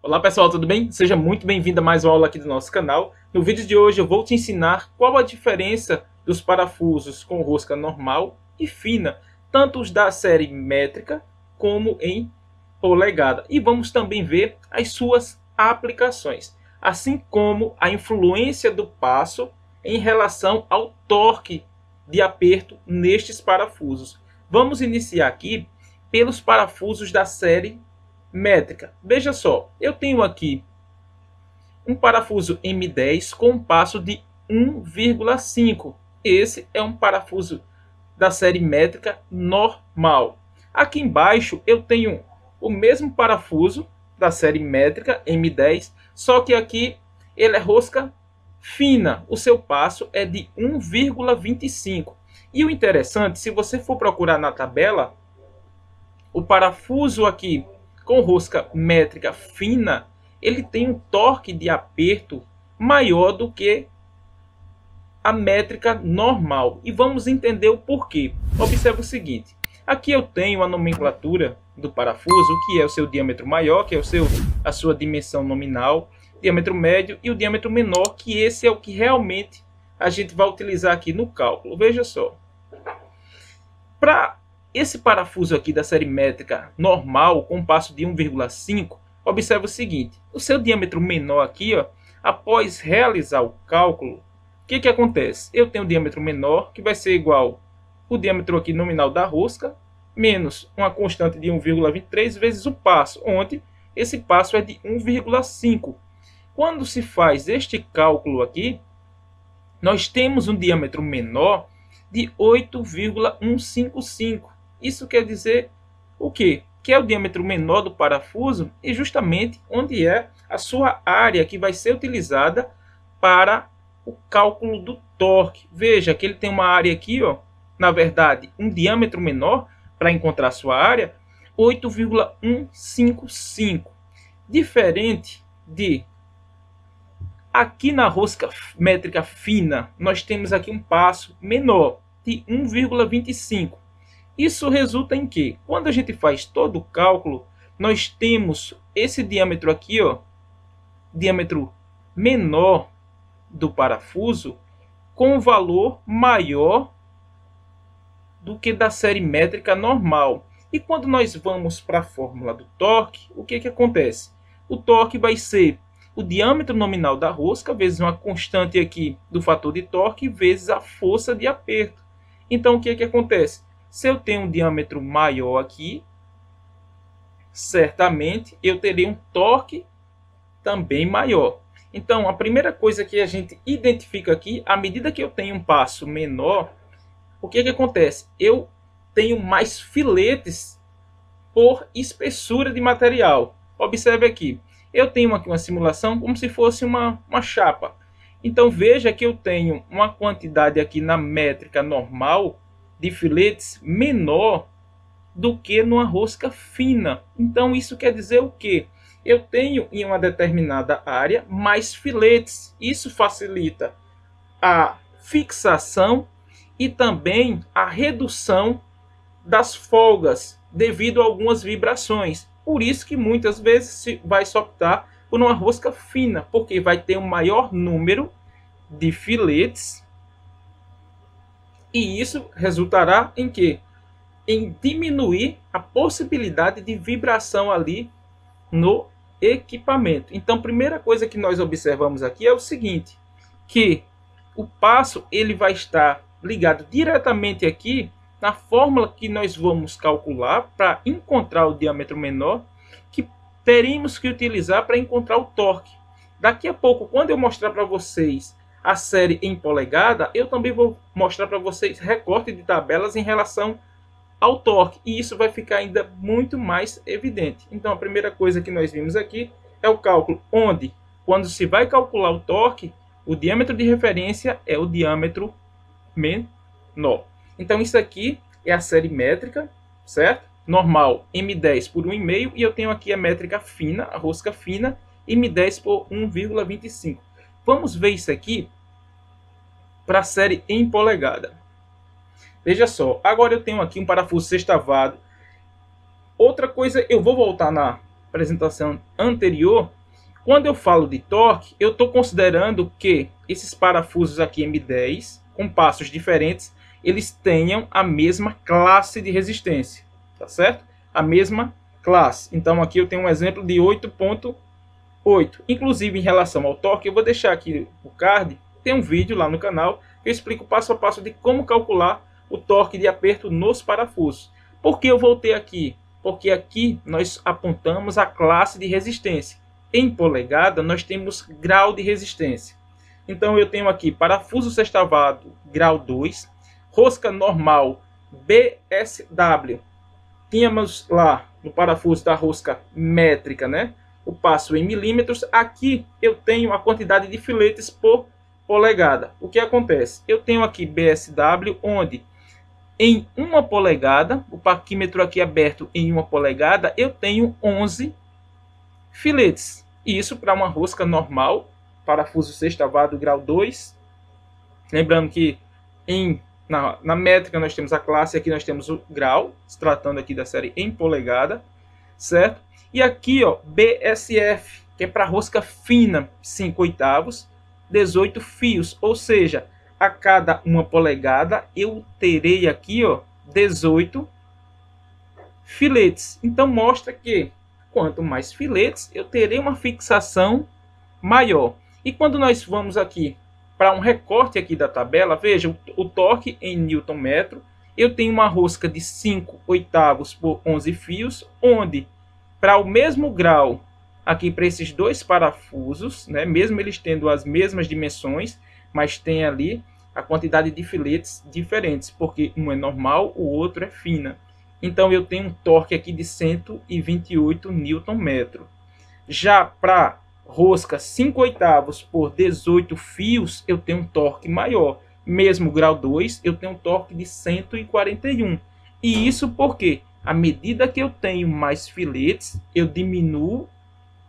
Olá pessoal, tudo bem? Seja muito bem-vindo a mais uma aula aqui do nosso canal. No vídeo de hoje eu vou te ensinar qual a diferença dos parafusos com rosca normal e fina, tanto os da série métrica como em polegada. E vamos também ver as suas aplicações, assim como a influência do passo em relação ao torque de aperto nestes parafusos. Vamos iniciar aqui pelos parafusos da série métrica. Veja só, eu tenho aqui um parafuso M10 com um passo de 1,5. Esse é um parafuso da série métrica normal. Aqui embaixo eu tenho o mesmo parafuso da série métrica M10, só que aqui ele é rosca fina. O seu passo é de 1,25. E o interessante, se você for procurar na tabela, o parafuso aqui com rosca métrica fina, ele tem um torque de aperto maior do que a métrica normal. E vamos entender o porquê. Observe o seguinte. Aqui eu tenho a nomenclatura do parafuso, que é o seu diâmetro maior, que é a sua dimensão nominal, diâmetro médio e o diâmetro menor, que esse é o que realmente a gente vai utilizar aqui no cálculo. Veja só. Para esse parafuso aqui da série métrica normal, com passo de 1,5, observe o seguinte. O seu diâmetro menor aqui, ó, após realizar o cálculo, o que acontece? Eu tenho um diâmetro menor, que vai ser igual o diâmetro aqui nominal da rosca, menos uma constante de 1,23 vezes o passo, onde esse passo é de 1,5. Quando se faz este cálculo aqui, nós temos um diâmetro menor de 8,155. Isso quer dizer o quê? Que é o diâmetro menor do parafuso e justamente onde é a sua área que vai ser utilizada para o cálculo do torque. Veja que ele tem uma área aqui, ó, na verdade, um diâmetro menor para encontrar a sua área, 8,155. Diferente de aqui na rosca métrica fina, nós temos aqui um passo menor de 1,25. Isso resulta em que, quando a gente faz todo o cálculo, nós temos esse diâmetro aqui, ó, diâmetro menor do parafuso, com um valor maior do que da série métrica normal. E quando nós vamos para a fórmula do torque, o que acontece? O torque vai ser o diâmetro nominal da rosca, vezes uma constante aqui do fator de torque, vezes a força de aperto. Então, o que acontece? Se eu tenho um diâmetro maior aqui, certamente eu terei um torque também maior. Então, a primeira coisa que a gente identifica aqui, à medida que eu tenho um passo menor, o que acontece? Eu tenho mais filetes por espessura de material. Observe aqui. Eu tenho aqui uma simulação como se fosse uma chapa. Então, veja que eu tenho uma quantidade aqui na métrica normal de filetes menor do que numa rosca fina. Então isso quer dizer o quê? Eu tenho em uma determinada área mais filetes. Isso facilita a fixação e também a redução das folgas devido a algumas vibrações. Por isso que muitas vezes se vai optar por uma rosca fina, porque vai ter um maior número de filetes. E isso resultará em quê? Em diminuir a possibilidade de vibração ali no equipamento. Então, primeira coisa que nós observamos aqui é o seguinte, que o passo ele vai estar ligado diretamente aqui na fórmula que nós vamos calcular para encontrar o diâmetro menor, que teríamos que utilizar para encontrar o torque. Daqui a pouco, quando eu mostrar para vocês a série em polegada, eu também vou mostrar para vocês recorte de tabelas em relação ao torque. E isso vai ficar ainda muito mais evidente. Então, a primeira coisa que nós vimos aqui é o cálculo, onde, quando se vai calcular o torque, o diâmetro de referência é o diâmetro menor. Então, isso aqui é a série métrica, certo? Normal, M10 por 1,5. E eu tenho aqui a métrica fina, a rosca fina, M10 por 1,25. Vamos ver isso aqui para a série em polegada. Veja só, agora eu tenho aqui um parafuso sextavado. Outra coisa, eu vou voltar apresentação anterior, quando eu falo de torque, eu estou considerando que esses parafusos aqui M10, com passos diferentes, eles tenham a mesma classe de resistência, tá certo? A mesma classe. Então aqui eu tenho um exemplo de 8.8. Inclusive em relação ao torque, eu vou deixar aqui o card, tem um vídeo lá no canal que eu explico passo a passo de como calcular o torque de aperto nos parafusos. Por que eu voltei aqui? Porque aqui nós apontamos a classe de resistência. Em polegada, nós temos grau de resistência. Então, eu tenho aqui parafuso sextavado grau 2, rosca normal BSW. Tínhamos lá no parafuso da rosca métrica, né? O passo em milímetros. Aqui eu tenho a quantidade de filetes por polegada. O que acontece? Eu tenho aqui BSW, onde em 1 polegada, o parquímetro aqui aberto em 1 polegada, eu tenho 11 filetes. E isso para uma rosca normal, parafuso sextavado grau 2. Lembrando que na métrica nós temos a classe, aqui nós temos o grau, se tratando aqui da série em polegada, certo? E aqui, ó, BSF, que é para rosca fina, 5/8, 18 fios, ou seja, a cada 1 polegada eu terei aqui, ó, 18 filetes. Então mostra que quanto mais filetes, eu terei uma fixação maior. E quando nós vamos aqui para um recorte aqui da tabela, veja o torque em Nm. Eu tenho uma rosca de 5/8 por 11 fios, onde para o mesmo grau, aqui para esses dois parafusos, né, mesmo eles tendo as mesmas dimensões, mas tem ali a quantidade de filetes diferentes, porque um é normal, o outro é fina. Então eu tenho um torque aqui de 128 Nm. Já para rosca 5/8 por 18 fios, eu tenho um torque maior. Mesmo grau 2, eu tenho um torque de 141. E isso porque, à medida que eu tenho mais filetes, eu diminuo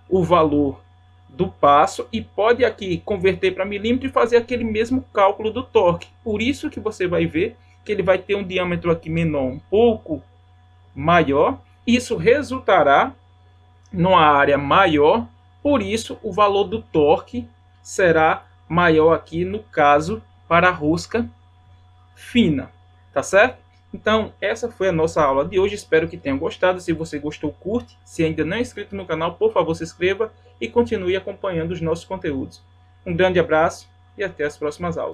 o valor do passo e pode aqui converter para milímetro e fazer aquele mesmo cálculo do torque. Por isso que você vai ver que ele vai ter um diâmetro aqui menor, um pouco maior, isso resultará numa área maior, por isso o valor do torque será maior aqui no caso para a rosca fina, tá certo? Então essa foi a nossa aula de hoje, espero que tenham gostado. Se você gostou, curte, se ainda não é inscrito no canal, por favor se inscreva e continue acompanhando os nossos conteúdos. Um grande abraço e até as próximas aulas.